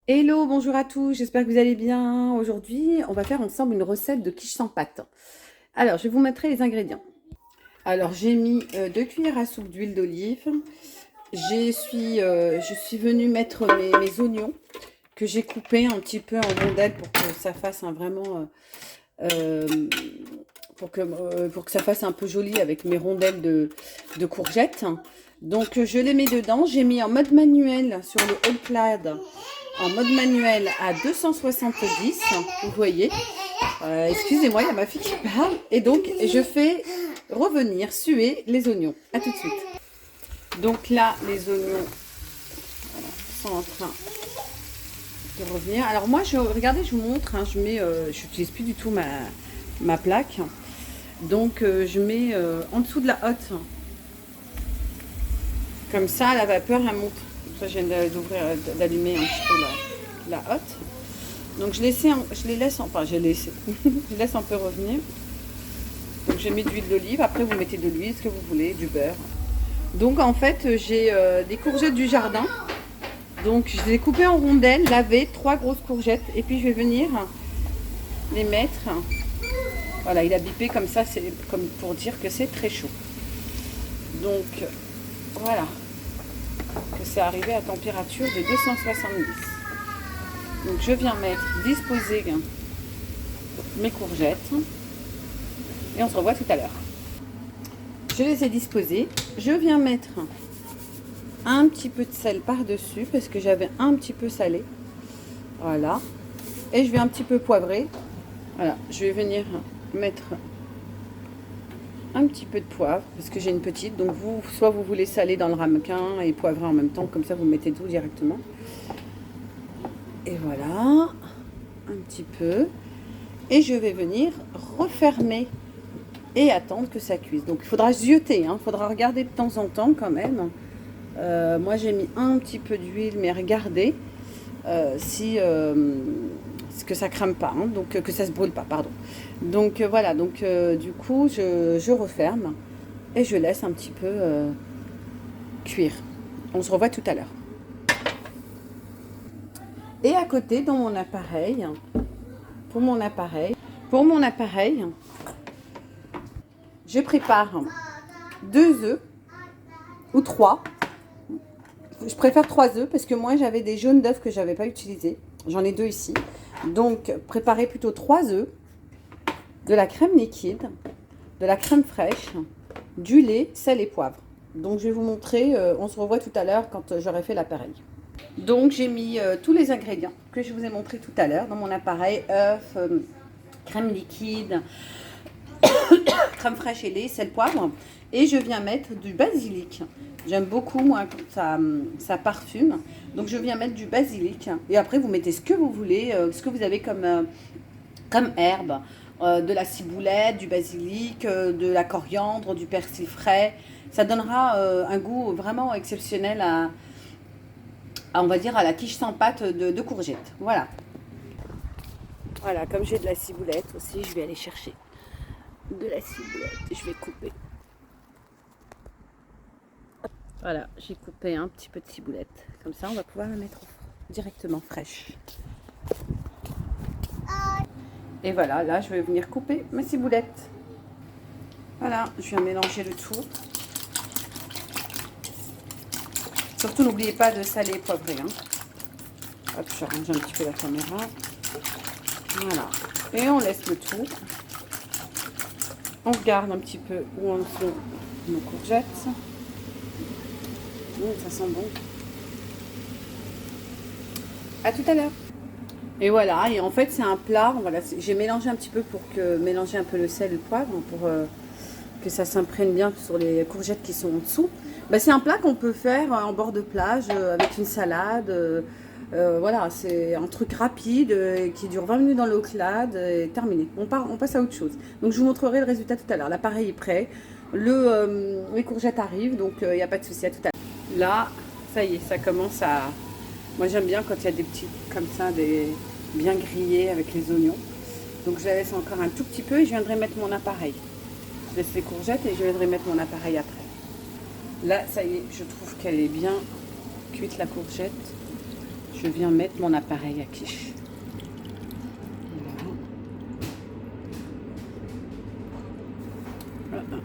Hello, bonjour à tous, j'espère que vous allez bien. Aujourd'hui, on va faire ensemble une recette de quiche sans pâte. Alors, je vais vous montrer les ingrédients. Alors, j'ai mis 2 cuillères à soupe d'huile d'olive. Je suis venue mettre mes oignons que j'ai coupés un petit peu en rondelles pour que ça fasse euh, pour que ça fasse un peu joli avec mes rondelles de courgettes. Donc, je les mets dedans. J'ai mis en mode manuel sur le hot plate en mode manuel à 270, vous voyez. Excusez-moi, il y a ma fille qui parle. Et donc, je fais revenir, suer les oignons. À tout de suite. Donc là, les oignons sont en train de revenir. Alors moi, regardez, je vous montre. Hein, je n'utilise plus du tout ma plaque. Donc, je mets en dessous de la hotte. Comme ça, la vapeur, elle monte. Ça, je viens d'allumer un petit peu la hotte. Donc je laisse je laisse un peu revenir. Donc j'ai mis de l'huile d'olive. Après vous mettez de l'huile, ce que vous voulez, du beurre. Donc en fait j'ai des courgettes du jardin. Donc je les ai coupées en rondelles, lavées, 3 grosses courgettes. Et puis je vais venir les mettre. Voilà, il a bipé comme ça, c'est comme pour dire que c'est très chaud. Donc voilà, que c'est arrivé à température de 270. Donc je viens disposer mes courgettes et on se revoit tout à l'heure. Je les ai disposées. Je viens mettre un petit peu de sel par-dessus parce que j'avais un petit peu salé. Voilà. Et je vais un petit peu poivrer. Voilà, je vais venir mettre un petit peu de poivre parce que j'ai une petite. Donc soit vous voulez saler dans le ramequin et poivrer en même temps, comme ça vous mettez tout directement. Et voilà, un petit peu. Et je vais venir refermer et attendre que ça cuise. Donc il faudra zioter, il faudra regarder de temps en temps quand même. Moi j'ai mis un petit peu d'huile, mais regardez si que ça crame pas, donc que ça se brûle pas, pardon. Donc voilà, donc du coup je referme et je laisse un petit peu cuire. On se revoit tout à l'heure. Et à côté, dans mon appareil, pour mon appareil, je prépare 2 œufs ou 3. Je préfère 3 œufs parce que moi j'avais des jaunes d'œufs que j'avais pas utilisés. J'en ai 2 ici. Donc préparez plutôt 3 œufs, de la crème liquide, de la crème fraîche, du lait, sel et poivre. Donc je vais vous montrer, on se revoit tout à l'heure quand j'aurai fait l'appareil. Donc j'ai mis tous les ingrédients que je vous ai montré tout à l'heure dans mon appareil, œufs, crème liquide, crème fraîche et lait, sel, poivre. Et je viens mettre du basilic. J'aime beaucoup, moi, quand ça parfume. Donc, je viens mettre du basilic. Et après, vous mettez ce que vous voulez, ce que vous avez comme herbe. De la ciboulette, du basilic, de la coriandre, du persil frais. Ça donnera un goût vraiment exceptionnel on va dire, à la quiche sans pâte de courgettes. Voilà. Voilà, comme j'ai de la ciboulette aussi, je vais aller chercher de la ciboulette. Je vais couper. Voilà, j'ai coupé un petit peu de ciboulette. Comme ça, on va pouvoir la mettre directement fraîche. Et voilà, là, je vais venir couper mes ciboulettes. Voilà, je viens mélanger le tout. Surtout, n'oubliez pas de saler et poivrer. Hop, je range un petit peu la caméra. Voilà. Et on laisse le tout. On regarde un petit peu où en sont nos courgettes. Ça sent bon. À tout à l'heure. Et voilà, et en fait c'est un plat, voilà, j'ai mélangé un petit peu pour mélanger un peu le sel et le poivre pour que ça s'imprègne bien sur les courgettes qui sont en dessous. Ben, c'est un plat qu'on peut faire en bord de plage avec une salade. Voilà, c'est un truc rapide qui dure 20 minutes dans l'eau clade et terminé. On passe à autre chose. Donc je vous montrerai le résultat tout à l'heure. L'appareil est prêt, les courgettes arrivent, donc il n'y a pas de souci, à tout à l'heure. Là, ça y est, ça commence à... Moi j'aime bien quand il y a des petits comme ça, bien grillés avec les oignons. Donc je la laisse encore un tout petit peu et je viendrai mettre mon appareil. Je laisse les courgettes et je viendrai mettre mon appareil après. Là, ça y est, je trouve qu'elle est bien cuite la courgette. je viens mettre mon appareil à quiche. Voilà. Voilà.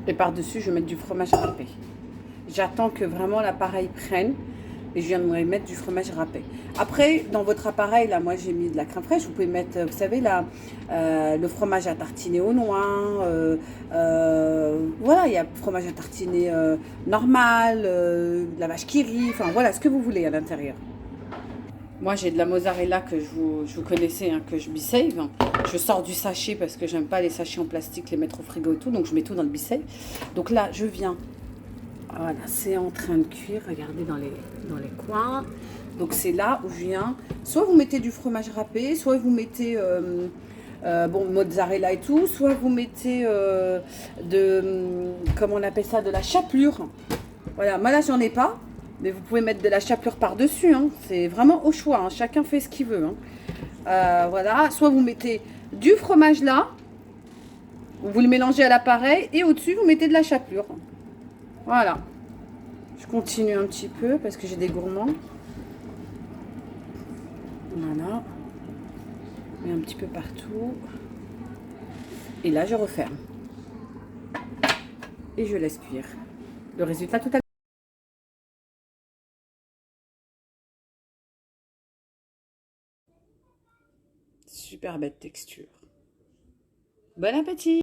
Et par-dessus, je vais mettre du fromage râpé. J'attends que vraiment l'appareil prenne et je viendrai mettre du fromage râpé. Après, dans votre appareil, là, moi j'ai mis de la crème fraîche. Vous pouvez mettre, vous savez, là, le fromage à tartiner au noix. Voilà, il y a le fromage à tartiner normal, la vache qui rit, enfin voilà, ce que vous voulez à l'intérieur. Moi, j'ai de la mozzarella que je vous connaissais, hein, que je bisave. Je sors du sachet parce que j'aime pas les sachets en plastique, les mettre au frigo et tout. Donc, je mets tout dans le bisave. Donc là, je viens. Voilà, c'est en train de cuire. Regardez dans les coins. Donc, c'est là où je viens. Soit vous mettez du fromage râpé, soit vous mettez bon, mozzarella et tout. Soit vous mettez comment on appelle ça, de la chapelure. Voilà, moi là, j'en ai pas. Mais vous pouvez mettre de la chapelure par-dessus, hein. C'est vraiment au choix, hein. Chacun fait ce qu'il veut, hein. Voilà, soit vous mettez du fromage là, vous le mélangez à l'appareil, et au-dessus, vous mettez de la chapelure. Voilà. Je continue un petit peu, parce que j'ai des gourmands. Voilà. Et un petit peu partout. Et là, je referme. Et je laisse cuire. Le résultat tout à l'heure. Super belle texture. Bon appétit!